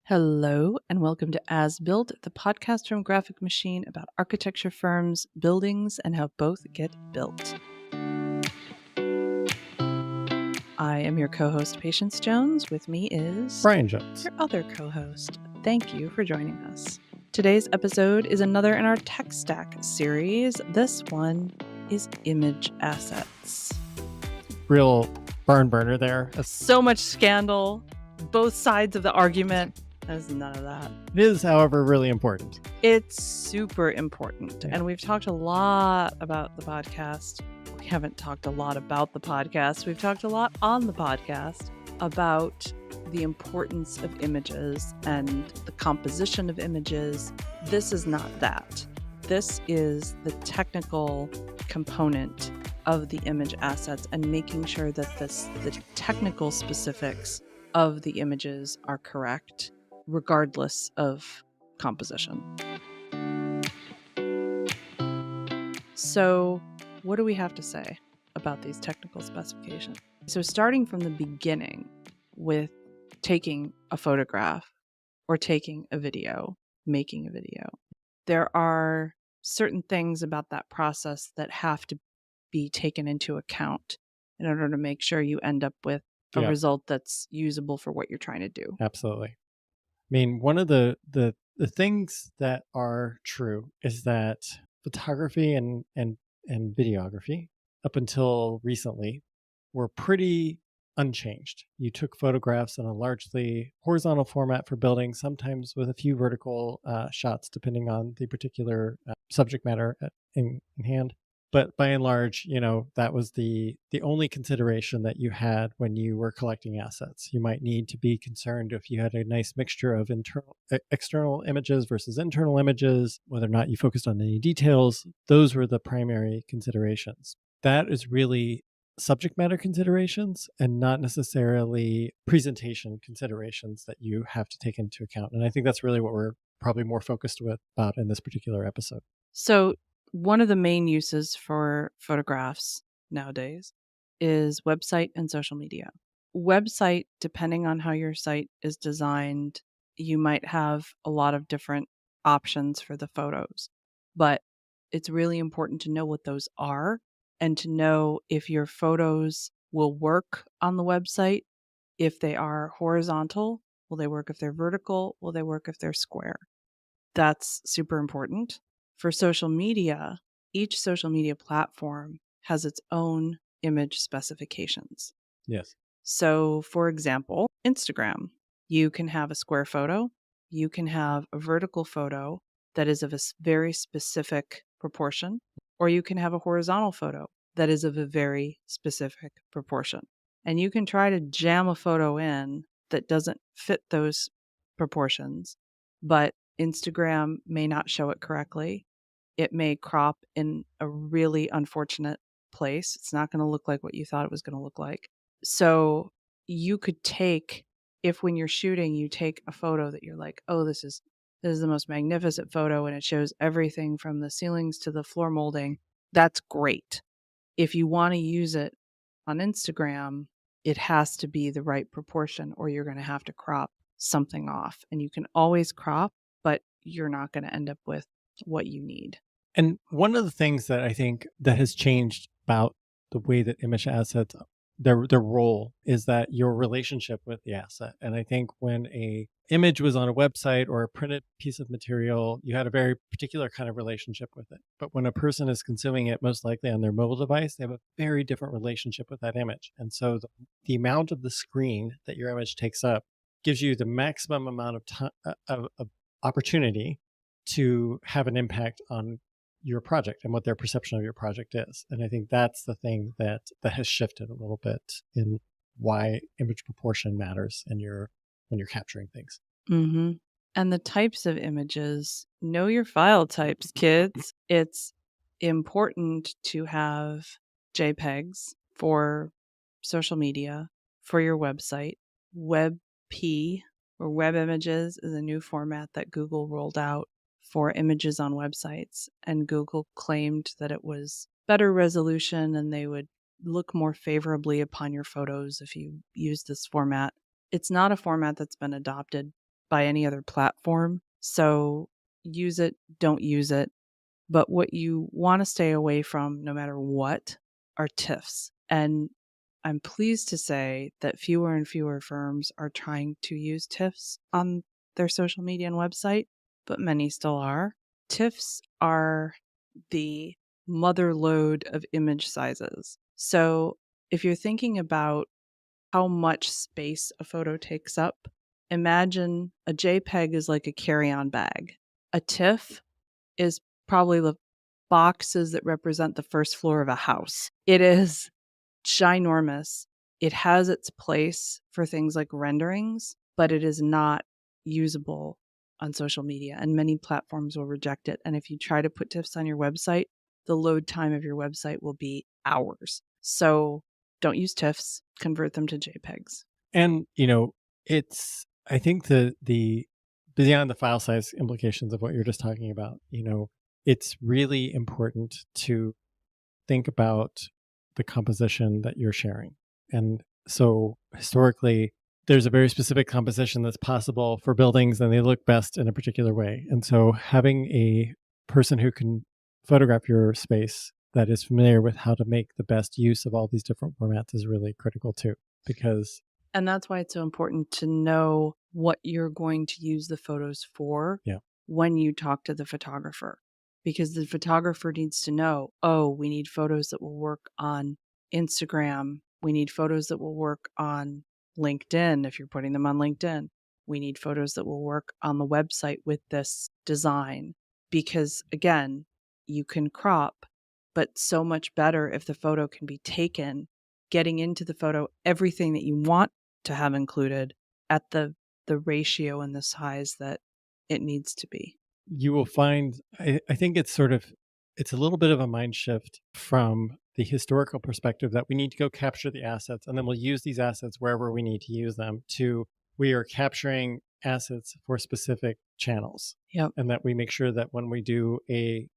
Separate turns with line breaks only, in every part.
Hello, and welcome to As Built, the podcast from Graphic Machine about architecture firms, buildings, and how both get built. I am your co-host, Patience Jones. With me is
Brian Jones,
your other co-host. Thank you for joining us. Today's episode is another in our Tech Stack series. This one is image assets.
Real barn burner there.
So much scandal, both sides of the argument. There's none of that.
It is, however, really important.
It's super important.
Yeah.
And we've talked a lot about the podcast. We haven't talked a lot about the podcast. We've talked a lot on the podcast about the importance of images and the composition of images. This is not that. This is the technical component of the image assets and making sure that the technical specifics of the images are correct, regardless of composition. So, what do we have to say about these technical specifications? So, starting from the beginning with taking a photograph or taking a video, making a video, there are certain things about that process that have to be taken into account in order to make sure you end up with a result that's usable for what you're trying to do.
Absolutely. I mean, one of the things that are true is that photography and videography, up until recently, were pretty unchanged. You took photographs in a largely horizontal format for buildings, sometimes with a few vertical shots, depending on the particular subject matter in hand. But by and large, that was the only consideration that you had when you were collecting assets. You might need to be concerned if you had a nice mixture of external images versus internal images, whether or not you focused on any details. Those were the primary considerations. That is really subject matter considerations and not necessarily presentation considerations that you have to take into account. And I think that's really what we're probably more focused about in this particular episode.
So, one of the main uses for photographs nowadays is website and social media. Website, depending on how your site is designed, you might have a lot of different options for the photos. But it's really important to know what those are and to know if your photos will work on the website. If they are horizontal, will they work if they're vertical? Will they work if they're square? That's super important. For social media, each social media platform has its own image specifications.
Yes.
So, for example, Instagram, you can have a square photo, you can have a vertical photo that is of a very specific proportion, or you can have a horizontal photo that is of a very specific proportion. And you can try to jam a photo in that doesn't fit those proportions, but Instagram may not show it correctly. It may crop in a really unfortunate place. It's not going to look like what you thought it was going to look like. So you could take, if when you're shooting, you take a photo that you're like, oh, this is the most magnificent photo and it shows everything from the ceilings to the floor molding. That's great. If you want to use it on Instagram, it has to be the right proportion or you're going to have to crop something off. And you can always crop, but you're not going to end up with what you need.
And one of the things that I think that has changed about the way that image assets, their role, is that your relationship with the asset. And I think when a image was on a website or a printed piece of material, you had a very particular kind of relationship with it. But when a person is consuming it, most likely on their mobile device, they have a very different relationship with that image. And so the amount of the screen that your image takes up gives you the maximum amount of time of opportunity to have an impact on your project and what their perception of your project is. And I think that's the thing that has shifted a little bit in why image proportion matters when you're capturing things.
Mm-hmm. And the types of images, know your file types, kids. It's important to have JPEGs for social media, for your website. WebP, or web images, is a new format that Google rolled out for images on websites, and Google claimed that it was better resolution and they would look more favorably upon your photos if you use this format. It's not a format that's been adopted by any other platform. So use it, don't use it. But what you want to stay away from, no matter what, are TIFFs. And I'm pleased to say that fewer and fewer firms are trying to use TIFFs on their social media and website, but many still are. TIFFs are the mother lode of image sizes. So if you're thinking about how much space a photo takes up, imagine a JPEG is like a carry-on bag. A TIFF is probably the boxes that represent the first floor of a house. It is ginormous. It has its place for things like renderings, but it is not usable on social media, and many platforms will reject it. And if you try to put TIFFs on your website, the load time of your website will be hours. So don't use TIFFs, convert them to JPEGs.
And, I think the beyond the file size implications of what you're just talking about, it's really important to think about the composition that you're sharing. And so historically, there's a very specific composition that's possible for buildings, and they look best in a particular way. And so having a person who can photograph your space that is familiar with how to make the best use of all these different formats is really critical too, because...
And that's why it's so important to know what you're going to use the photos for when you talk to the photographer. Because the photographer needs to know, oh, we need photos that will work on Instagram. We need photos that will work on LinkedIn if you're putting them on LinkedIn. We need photos that will work on the website with this design. Because again, you can crop, but so much better if the photo can be taken, getting into the photo everything that you want to have included at the ratio and the size that it needs to be.
You will find, I think it's a little bit of a mind shift from the historical perspective that we need to go capture the assets, and then we'll use these assets wherever we need to use them, to we are capturing assets for specific channels.
Yep.
And that we make sure that when we do a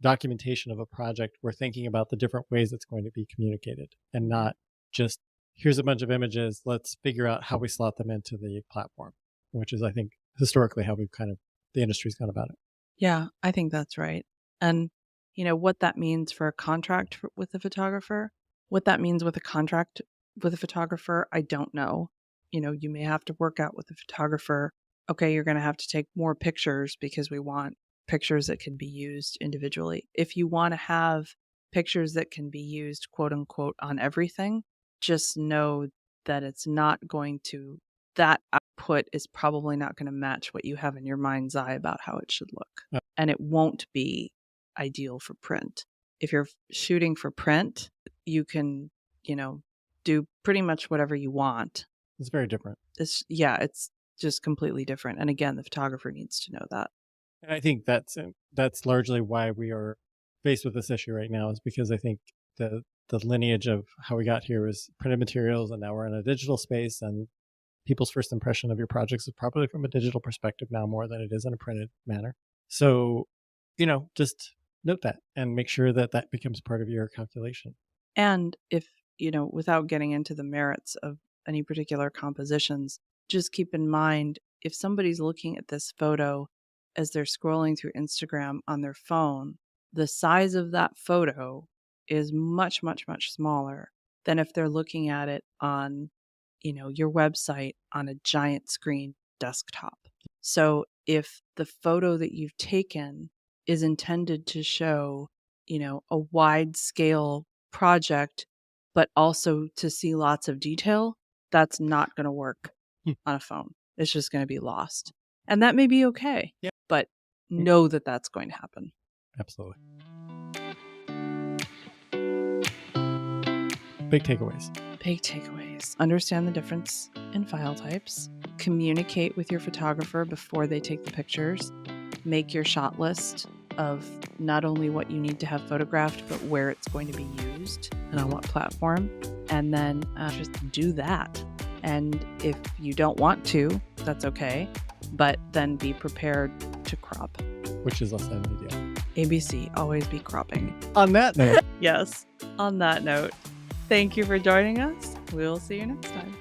documentation of a project, we're thinking about the different ways it's going to be communicated, and not just here's a bunch of images, let's figure out how we slot them into the platform, which is, I think, historically how the industry's gone about it.
Yeah, I think that's right. And, what that means for a contract with a photographer, what that means with a contract with a photographer, I don't know. You may have to work out with the photographer. Okay, you're going to have to take more pictures because we want pictures that can be used individually. If you want to have pictures that can be used, quote unquote, on everything, just know that that output is probably not going to match what you have in your mind's eye about how it should look. And it won't be ideal for print. If you're shooting for print, you can, do pretty much whatever you want.
It's very different.
It's just completely different. And again, the photographer needs to know that.
And I think that's largely why we are faced with this issue right now, is because I think the lineage of how we got here was printed materials, and now we're in a digital space, and people's first impression of your projects is probably from a digital perspective now more than it is in a printed manner. So, just note that and make sure that that becomes part of your calculation.
And if, without getting into the merits of any particular compositions, just keep in mind, if somebody's looking at this photo as they're scrolling through Instagram on their phone, the size of that photo is much, much, much smaller than if they're looking at it on, your website on a giant screen desktop. So if the photo that you've taken is intended to show, a wide scale project, but also to see lots of detail, that's not going to work on a phone. It's just going to be lost. And that may be okay, but know that that's going to happen.
Absolutely. Big takeaways.
Big takeaways. Understand the difference in file types. Communicate with your photographer before they take the pictures. Make your shot list of not only what you need to have photographed, but where it's going to be used and on what platform. And then just do that. And if you don't want to, that's okay. But then be prepared to crop.
Which is less than ideal.
ABC, always be cropping.
On that note.
Yes, on that note. Thank you for joining us. We'll see you next time.